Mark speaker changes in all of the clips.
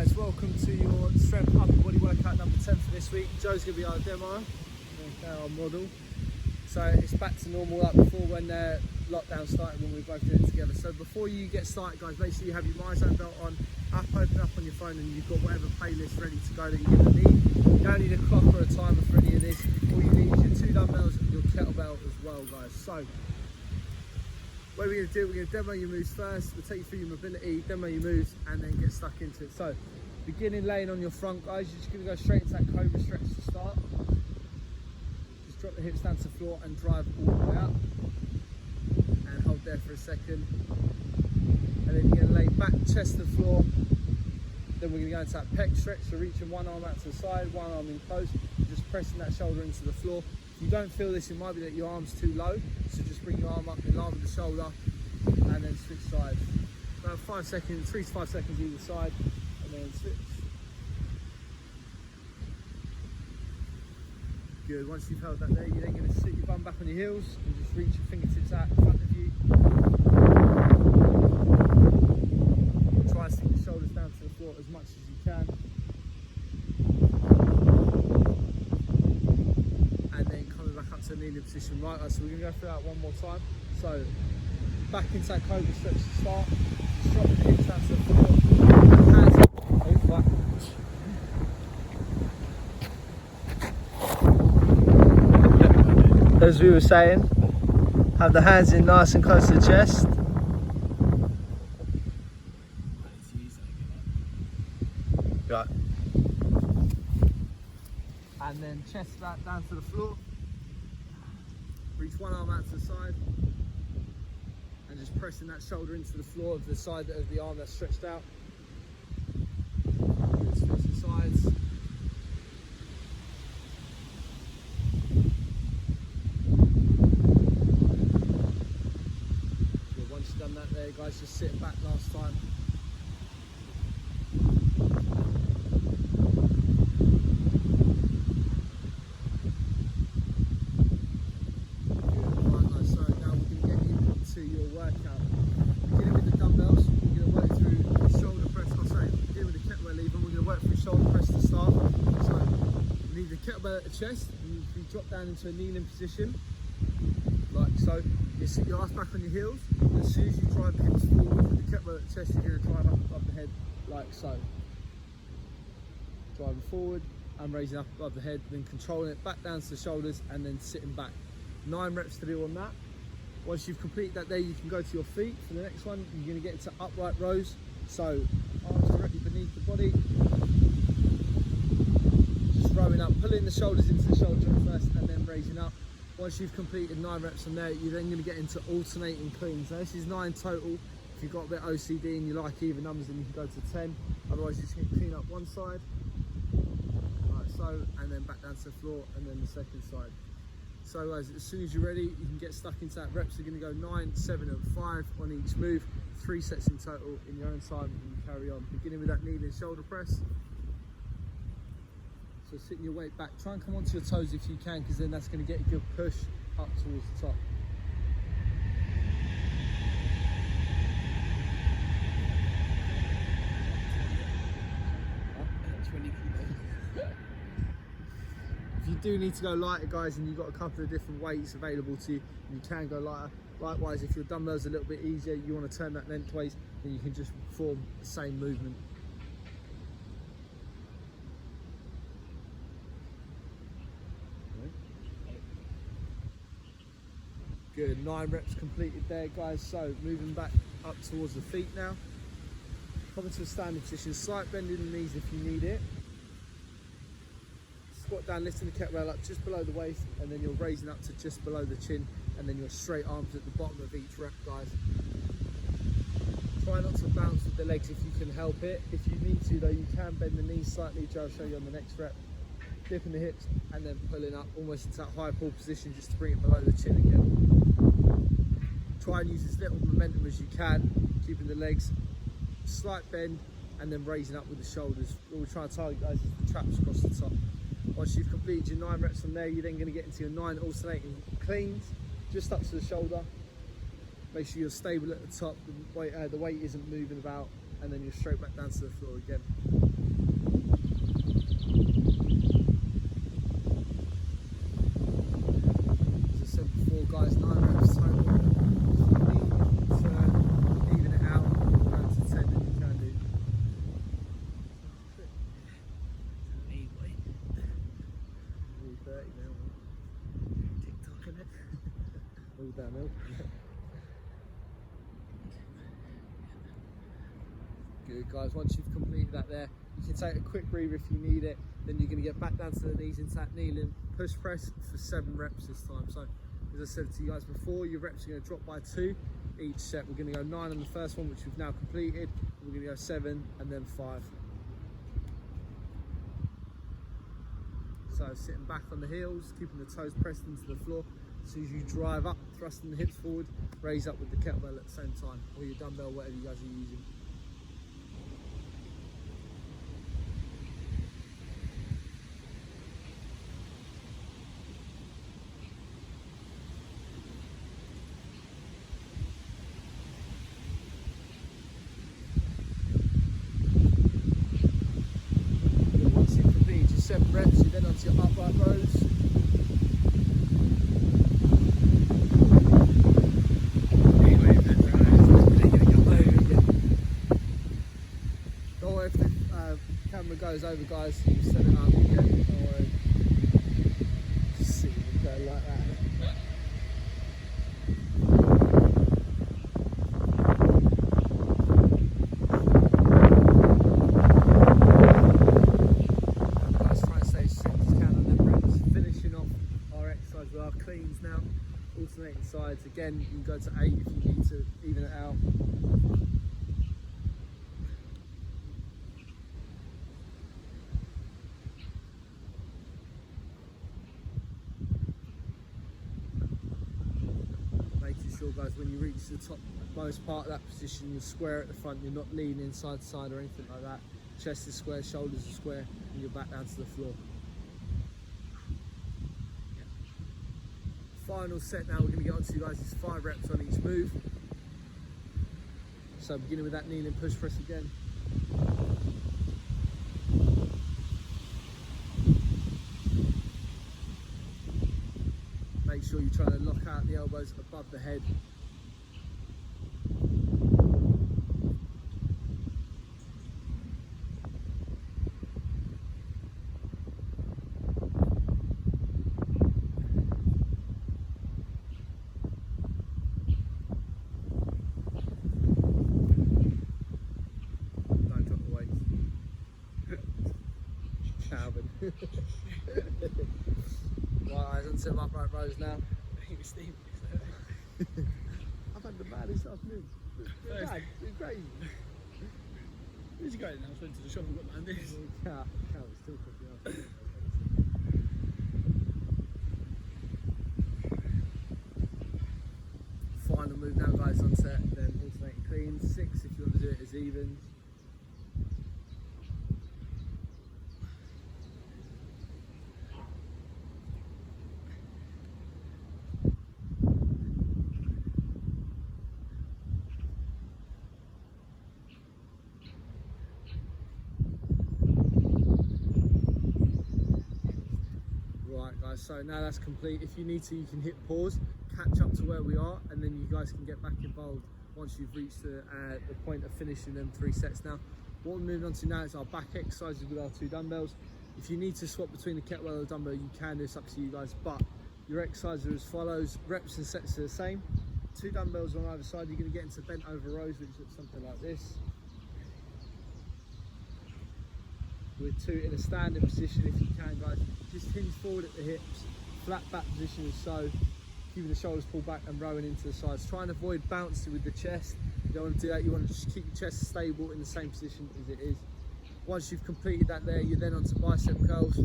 Speaker 1: guys, welcome to your strength upper body workout number 10 for this week. Joe's going to be our demo, our model. So it's back to normal like before when lockdown started, when we both did it together. So before you get started guys, make sure you have your MyZone belt on, open up on your phone, and you've got whatever playlist ready to go that you're going to need. You don't need a clock or a timer for any of this. All you need is your 2 dumbbells and your kettlebell as well guys. So what we're going to do, we're going to demo your moves first. We'll take you through your mobility, demo your moves, and then get stuck into it. So, beginning laying on your front, guys. You're just going to go straight into that cobra stretch to start. Just drop the hips down to the floor and drive all the way up. And hold there for a second. And then you're going to lay back, chest to the floor. Then we're going to go into that pec stretch. So reaching one arm out to the side, one arm in close. Just pressing that shoulder into the floor. If you don't feel this, it might be that your arm's too low. So just bring your arm up in line with the shoulder and then switch sides. About 5 seconds, 3 to 5 seconds either side, and then switch. Good, once you've held that there, you're then going to sit your bum back on your heels and just reach your fingertips out in front of you. Try and stick the shoulders down to the floor as much as you can. To kneeling position, right? So we're going to go through that one more time. So back into that cobra stretch to start. Just drop the hips down to the floor. Hands as we were saying, have the hands in nice and close to the chest. Right. And then chest back down to the floor. Reach one arm out to the side and just pressing that shoulder into the floor of the side of the arm that's stretched out. Switch the sides. Good. Once you've done that there guys, just sit back last time. Kettlebell at the chest, and you drop down into a kneeling position, like so. You sit your ass back on your heels, and as soon as you drive the hips forward with the kettlebell at the chest, you're going to drive up above the head, like so. Driving forward and raising up above the head, then controlling it back down to the shoulders, and then sitting back. 9 reps to do on that. Once you've completed that there, you can go to your feet. For the next one, you're going to get into upright rows. So, arms directly beneath the body. Rowing up, pulling the shoulders into the shoulder joint first and then raising up. Once you've completed 9 reps on there, you're then going to get into alternating cleans. Now this is 9 total. If you've got a bit OCD and you like even numbers, then you can go to 10. Otherwise, you're just going to clean up one side, like so, and then back down to the floor, and then the second side. So guys, as soon as you're ready, you can get stuck into that. Reps are going to go 9, 7, and 5 on each move. 3 sets in total in your own time, and you carry on. Beginning with that kneeling shoulder press. So sitting your weight back, try and come onto your toes if you can, because then that's going to get a good push up towards the top. If you do need to go lighter guys, and you've got a couple of different weights available to you, you can go lighter. Likewise, if your dumbbell's a little bit easier, you want to turn that lengthways, then you can just perform the same movement. Good, 9 reps completed there guys. So moving back up towards the feet now. Come into a standing position, slight bend in the knees if you need it. Squat down, lifting the kettlebell up just below the waist, and then you're raising up to just below the chin, and then your straight arms at the bottom of each rep guys. Try not to bounce with the legs if you can help it. If you need to though, you can bend the knees slightly, which I'll show you on the next rep. Dipping the hips and then pulling up almost into that high pull position just to bring it below the chin again. Try and use as little momentum as you can, keeping the legs slight bend and then raising up with the shoulders. What we're trying to target guys is the traps across the top. Once you've completed your 9 reps from there, you're then going to get into your 9 alternating cleans, just up to the shoulder. Make sure you're stable at the top, the weight isn't moving about, and then you're straight back down to the floor again. As I said before, guys, 9 reps total. If you need to even it out, go to 10 then you can do. All 30 now.
Speaker 2: TikTok in it.
Speaker 1: All downhill. Good, guys. Once you've completed that there, you can take a quick breather if you need it. Then you're going to get back down to the knees into that kneeling push press for 7 reps this time. So as I said to you guys before, your reps are going to drop by 2 each set. We're going to go 9 on the first one, which we've now completed. We're going to go 7 and then 5. So sitting back on the heels, keeping the toes pressed into the floor. As soon as you drive up, thrusting the hips forward, raise up with the kettlebell at the same time, or your dumbbell, whatever you guys are using. Once you've completed your 7 reps, you're then onto your upright rows. Don't worry if the camera goes over, guys, you set it up again. Don't worry. Just see it go like that. Guys, try and stay as strict as you can on them reps. Finishing off our exercise with our cleans now. Alternating sides. Again, you can go to 8 if you need to even it out. Making sure, guys, when you reach the topmost part of that position, you're square at the front, you're not leaning side to side or anything like that. Chest is square, shoulders are square, and you're back down to the floor. Final set now, we're going to get on to you guys is 5 reps on each move. So beginning with that kneeling push press again. Make sure you're trying to lock out the elbows above the head. Don't drop the weights. Calvin. Right, eyes onto them upright rows now. I've had the baddest afternoon. Dad, you're crazy.
Speaker 2: Where'd you go then? I was went to the shop and got my this.
Speaker 1: Cat was still cooking up. Final move now, guys, on set, then alternating cleans. 6 if you want to do it as evens. Right, guys, so now that's complete. If you need to, you can hit pause, catch up to where we are, and then you guys can get back involved once you've reached the point of finishing them 3 sets. Now, what we're moving on to now is our back exercises with our 2 dumbbells. If you need to swap between the kettlebell and the dumbbell, you can. It's up to you guys, but your exercises are as follows. Reps and sets are the same. 2 dumbbells on either side. You're going to get into bent over rows, which looks something like this. With 2 in a standing position if you can, guys. Just hinge forward at the hips, flat back position as so, keeping the shoulders pulled back and rowing into the sides. Try and avoid bouncing with the chest. You don't want to do that, you want to just keep your chest stable in the same position as it is. Once you've completed that there, you're then onto bicep curls.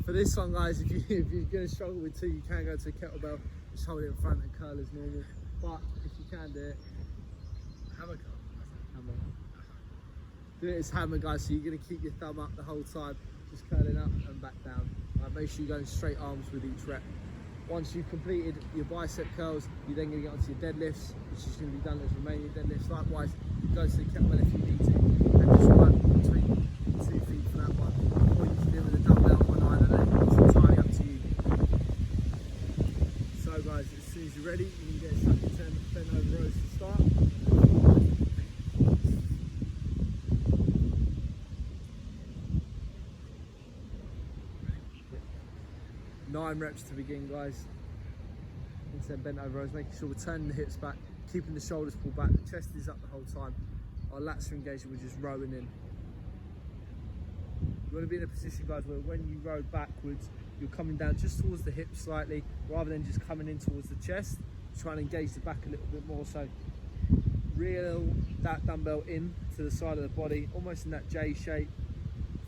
Speaker 1: For this one, guys, if you're going to struggle with 2, you can go to a kettlebell, just hold it in front and curl as normal. But if you can do it,
Speaker 2: Hammer curl.
Speaker 1: hammer. Do it as hammer, guys, so you're going to keep your thumb up the whole time, just curling up and back down. Make sure you're going straight arms with each rep. Once you've completed your bicep curls, you're then going to get onto your deadlifts, which is going to be done as Romanian deadlifts. Likewise, go to the kettlebell if you need to, and just work between 2 feet for that one. Or you can do it with a dumbbell on either leg. It's entirely up to you. So guys, as soon as you're ready, you can get stuck in 10 bent over rows to start. 9 reps to begin, guys. Instead bent over rows, making sure we're turning the hips back, keeping the shoulders pulled back, the chest is up the whole time. Our lats are engaged and we're just rowing in. You want to be in a position, guys, where when you row backwards, you're coming down just towards the hips slightly, rather than just coming in towards the chest. Try and engage the back a little bit more. So reel that dumbbell in to the side of the body, almost in that J shape,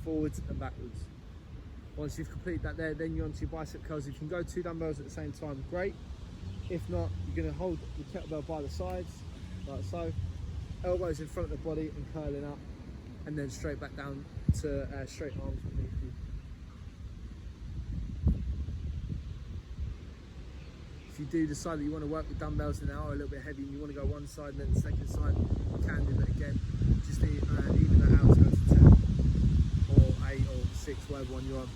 Speaker 1: forwards and backwards. Once you've completed that there, then you're onto your bicep curls. If you can go 2 dumbbells at the same time, great. If not, you're going to hold the kettlebell by the sides, like so. Elbows in front of the body and curling up, and then straight back down to straight arms underneath you. If you do decide that you want to work with dumbbells and they are a little bit heavy and you want to go one side and then the second side, you can do that again. Just even that out to go to 10 or 8 or 6, whatever one you're on.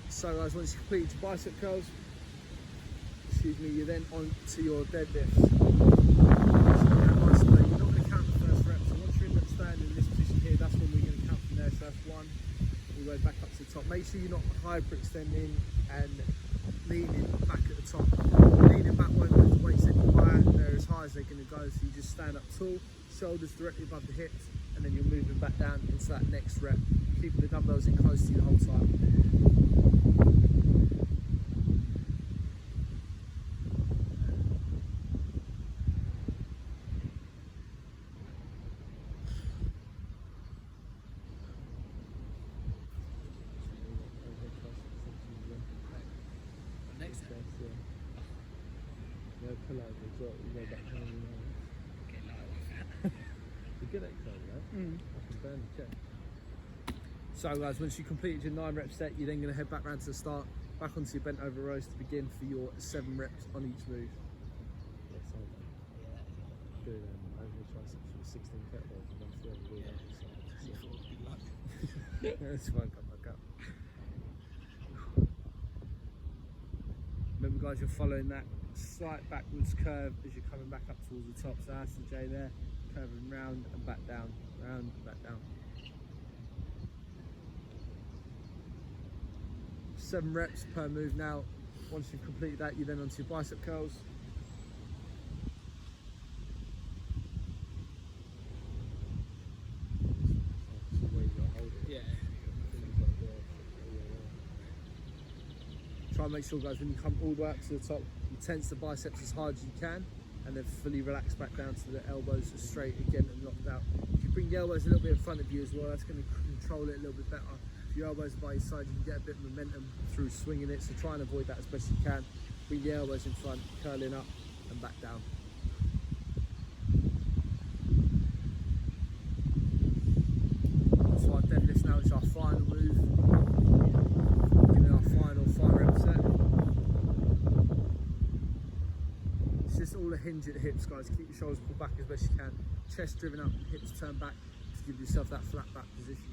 Speaker 1: So guys, once you've completed your bicep curls, excuse me, you're then on to your deadlifts. So you're not going to count the first rep. So once you're in that stand in this position here, that's when we're going to count from there. So that's 1, all the way back up to the top. Make sure you're not hyperextending and leaning back at the top. Leaning back won't move the weights any higher. They're as high as they're going to go. So you just stand up tall, shoulders directly above the hips, and then you're moving back down into that next rep, keeping the dumbbells in close to you the whole time. Yeah, pull over as well. You go back down. You get exercise, right? I can burn the chest. So guys, once you completed your 9 rep set, you're then going to head back round to the start, back onto your bent over rows to begin for your 7 reps on each move. Do over triceps with 16 kettlebells and then 3 over This won't come back up. Remember guys, you're following that slight backwards curve as you're coming back up towards the top. So that's the J there, curving round and back down, round and back down. 7 reps per move now. Once you've completed that, you're then onto your bicep curls. Try and make sure, guys, when you come all the way up to the top, you tense the biceps as hard as you can, and then fully relax back down to the elbows straight again and locked out. If you bring the elbows a little bit in front of you as well, that's going to control it a little bit better. If your elbows are by your side, you can get a bit of momentum through swinging it, so try and avoid that as best you can. Bring the elbows in front, curling up and back down. So our deadlift now is our final move. Giving our final 5 rep set. It's just all a hinge at the hips, guys. Keep your shoulders pulled back as best you can. Chest driven up, hips turned back to give yourself that flat back position.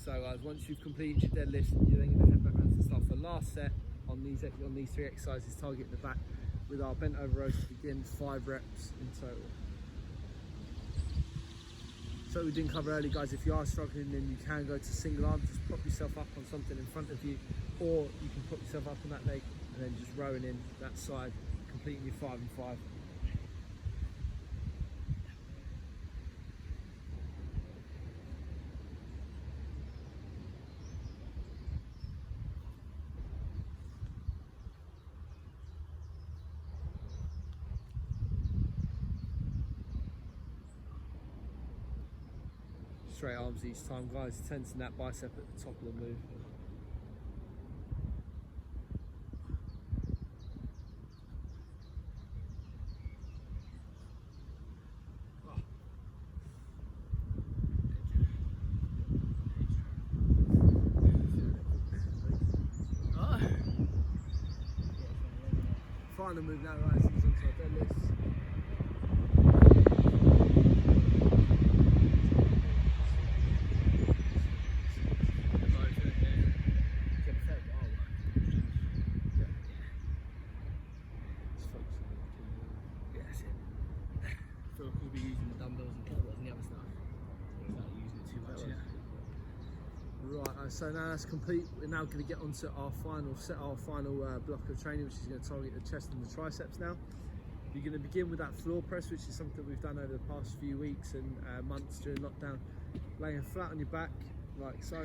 Speaker 1: So guys, once you've completed your deadlift, you're then going to head back around to the start for the last set on these 3 exercises, targeting the back with our bent over rows to begin, 5 reps in total. So we didn't cover early, guys, if you are struggling, then you can go to single arm. Just prop yourself up on something in front of you, or you can prop yourself up on that leg and and then just rowing in that side, completing your 5 and 5. Straight arms each time, guys, tensing that bicep at the top of the move. Final move now, guys, is onto our deadlifts. So now that's complete. We're now going to get onto our final block of training, which is going to target the chest and the triceps now. You're going to begin with that floor press, which is something we've done over the past few weeks and months during lockdown. Laying flat on your back, like so.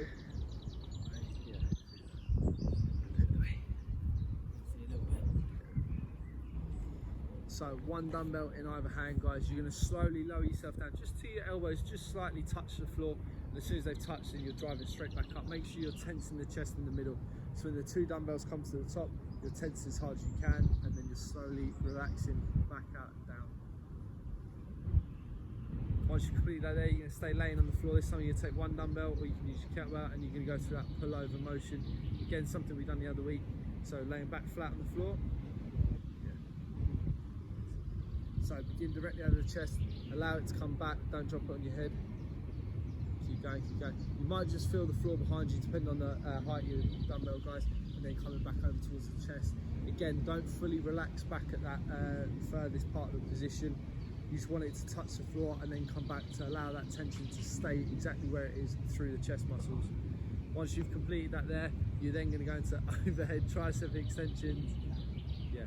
Speaker 1: So 1 dumbbell in either hand, guys. You're going to slowly lower yourself down just to your elbows, just slightly touch the floor. And as soon as they've touched, then you're driving straight back up. Make sure you're tensing the chest in the middle. So when the 2 dumbbells come to the top, you're tense as hard as you can, and then you're slowly relaxing back out and down. Once you complete that there, you're going to stay laying on the floor. This time you're going to take 1 dumbbell, or you can use your kettlebell, and you're going to go through that pull-over motion. Again, something we've done the other week. So laying back flat on the floor. So begin directly over the chest, allow it to come back, don't drop it on your head. Keep going, keep going. You might just feel the floor behind you, depending on the height of your dumbbell, guys, and then coming back over towards the chest. Again, don't fully relax back at that furthest part of the position. You just want it to touch the floor and then come back to allow that tension to stay exactly where it is through the chest muscles. Once you've completed that there, you're then going to go into overhead tricep extensions. Yeah.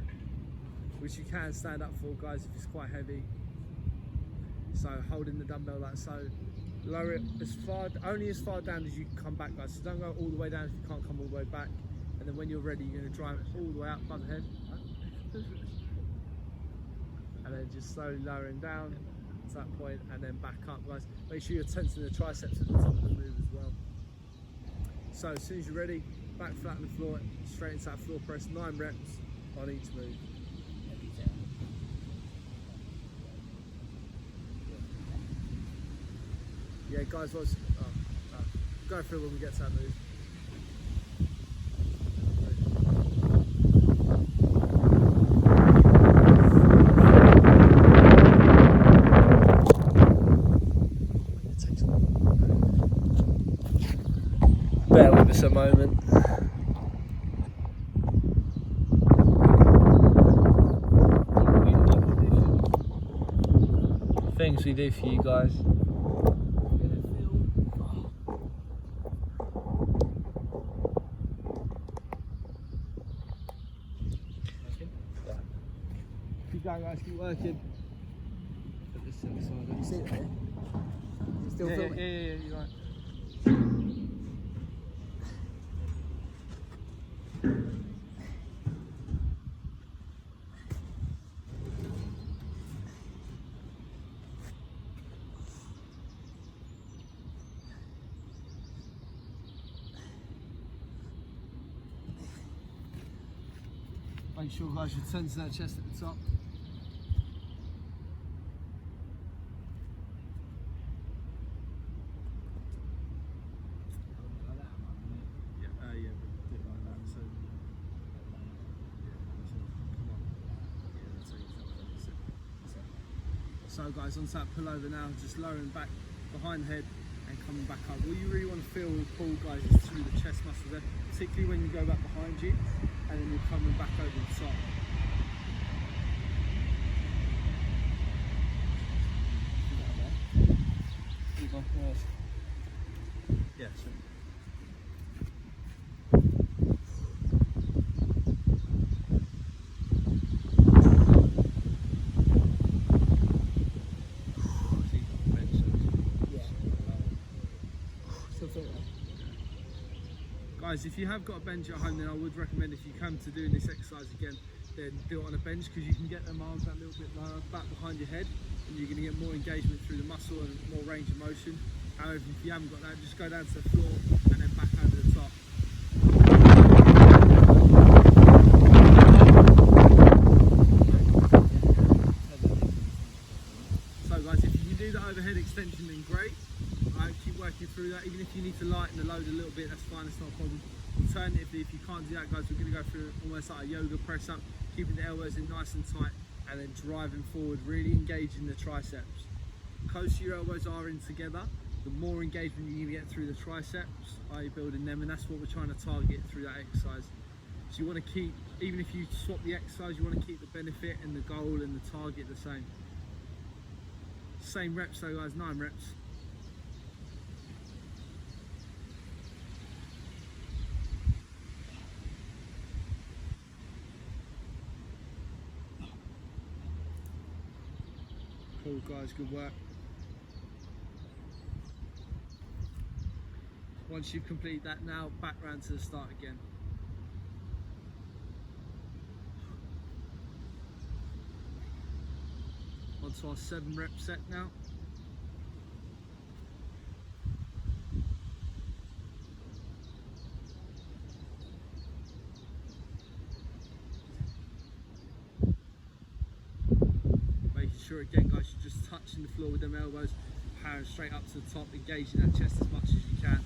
Speaker 1: Which you can stand up for, guys, if it's quite heavy. So holding the dumbbell like so, lower it only as far down as you can come back, guys. So don't go all the way down if you can't come all the way back. And then when you're ready, you're going to drive it all the way out above the head. And then just slowly lowering down to that point and then back up, guys. Make sure you're tensing the triceps at the top of the move as well. So as soon as you're ready, back flat on the floor, straight into that floor press, 9 reps on each move. Yeah, guys, go through when we get to that move. Bear with us a moment. Things we do for you guys. Keep going, guys, keep working. Put this to the side.
Speaker 3: You see it there? It's still filming?
Speaker 1: Yeah, you're right. Make sure, guys, you tense that chest at the top. So guys, onto that pullover now, just lowering back behind the head and coming back up. All you really want to feel and pull, guys, is through the chest muscle there, particularly when you go back behind you and then you're coming back over the top. Yeah, sure. Guys, if you have got a bench at home, then I would recommend if you come to doing this exercise again, then do it on a bench, because you can get them arms that little bit lower back behind your head, and you're going to get more engagement through the muscle and more range of motion. However, if you haven't got that, just go down to the floor and then back over the top. So guys, if you can do the overhead extension, then great. Keep working through that. Even if you need to lighten the load a little bit, that's fine, it's not a problem. Alternatively, if you can't do that, guys, we're going to go through almost like a yoga press up, keeping the elbows in nice and tight, and then driving forward, really engaging the triceps. The closer your elbows are in together, the more engagement you're going to get through the triceps, i.e. building them, and that's what we're trying to target through that exercise. So you want to keep, even if you swap the exercise, you want to keep the benefit and the goal and the target the same. Same reps though, guys, 9 reps. Cool guys, good work. Once you've completed that, now back round to the start again. Onto our 7 rep set now. Making sure again, guys, you're just touching the floor with them elbows, powering straight up to the top, engaging that chest as much as you can.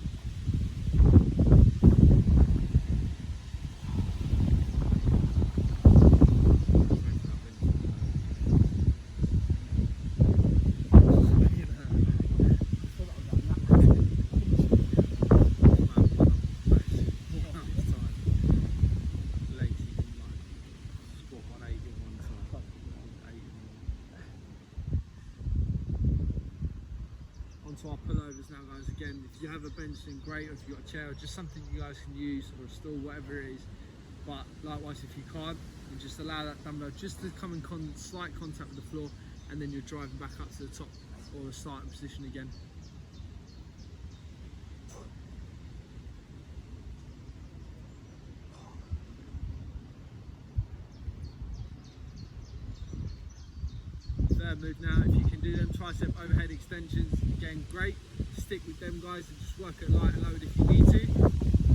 Speaker 1: Onto our pullovers now, guys. Again, if you have a bench, then great, or if you've got a chair, or just something you guys can use, or a stool, whatever it is. But likewise, if you can't, then just allow that dumbbell just to come in slight contact with the floor, and then you're driving back up to the top or the starting position again. Third move now, if you can do them tricep overhead extensions, again great. Stick with them, guys, and just work at lighter load if you need to.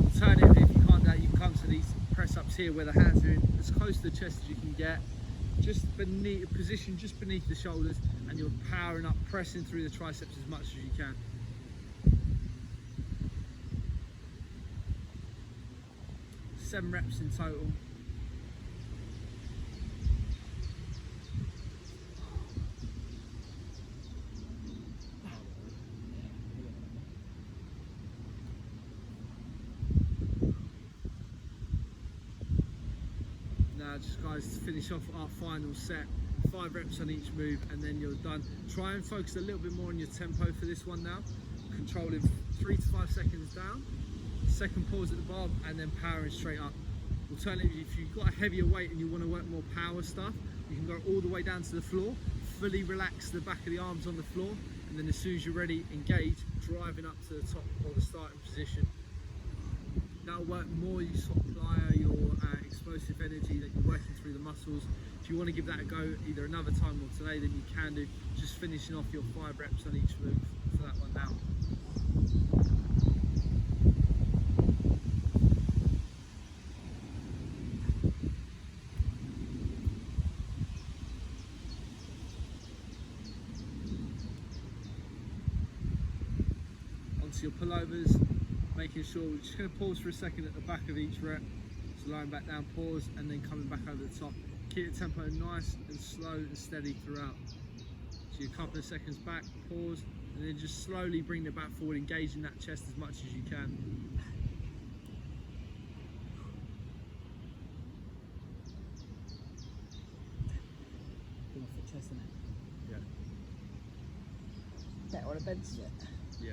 Speaker 1: Alternatively, if you can't do that, you can come to these press ups here where the hands are in as close to the chest as you can get, just beneath, position just beneath the shoulders, and you're powering up, pressing through the triceps as much as you can. Seven reps in total. Now just guys, to finish off our final set, 5 reps on each move, and then you're done. Try and focus a little bit more on your tempo for this one now, controlling 3 to 5 seconds down, second pause at the bar, and then powering straight up. Alternatively, if you've got a heavier weight and you want to work more power stuff, you can go all the way down to the floor, fully relax the back of the arms on the floor, and then as soon as you're ready, engage, driving up to the top or the starting position. That'll work more, you supply your explosive energy that you're working through the muscles. If you want to give that a go either another time or today, then you can do. Just finishing off your 5 reps on each move for that one now. Onto your pullovers, making sure we're just going to pause for a second at the back of each rep. So lying back down, pause, and then coming back over the top. Keep the tempo nice and slow and steady throughout. So you're a couple of seconds back, pause, and then just slowly bring it back forward, engaging that chest as much as you can.
Speaker 3: Come off the chest, innit?
Speaker 1: Yeah.
Speaker 3: Better on a bench, yeah.
Speaker 1: Yeah.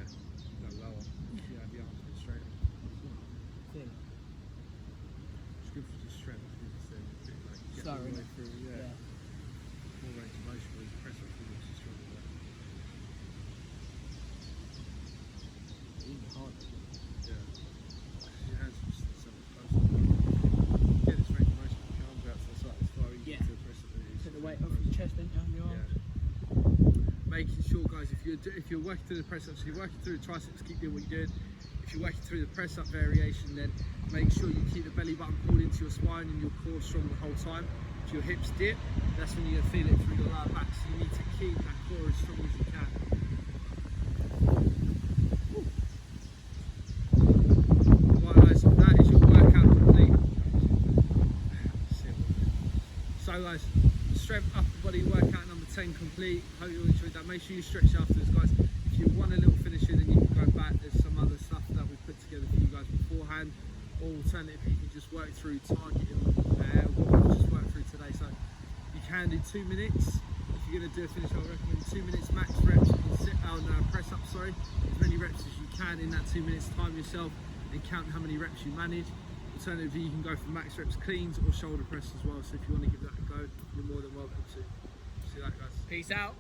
Speaker 1: Go lower. Yeah, the arms go straight.
Speaker 3: Feel.
Speaker 1: It's good for just strength. It's a bit like get
Speaker 3: Slower,
Speaker 1: all the way
Speaker 3: innit?
Speaker 1: through. Yeah. More range of motion, where you press up through the stronger.
Speaker 3: Even harder.
Speaker 1: Yeah. Your hands sure, guys, if you're working through the press ups, if you're working through the triceps, keep doing what you're doing. If you're working through the press up variation, then make sure you keep the belly button pulled into your spine and your core strong the whole time. If your hips dip, that's when you're gonna feel it through your lower back. So you need to keep that core as strong as you can. Right, guys, that is your workout complete. So, guys, strength upper body workout number 10 complete. Hope you all enjoyed that. Make sure you stretch afterwards, guys. If you want a little finisher, then you can go back. There's some other stuff that we've put together for you guys beforehand. Or alternatively, you can just work through targeting what we just worked through today. So you can do 2 minutes. If you're going to do a finish, I would recommend 2 minutes max reps on press up. As many reps as you can in that 2 minutes. Time yourself and count how many reps you manage. Alternatively, you can go for max reps cleans or shoulder press as well. So if you want to give that a go, you're more than welcome to. See you later, guys.
Speaker 3: Peace out.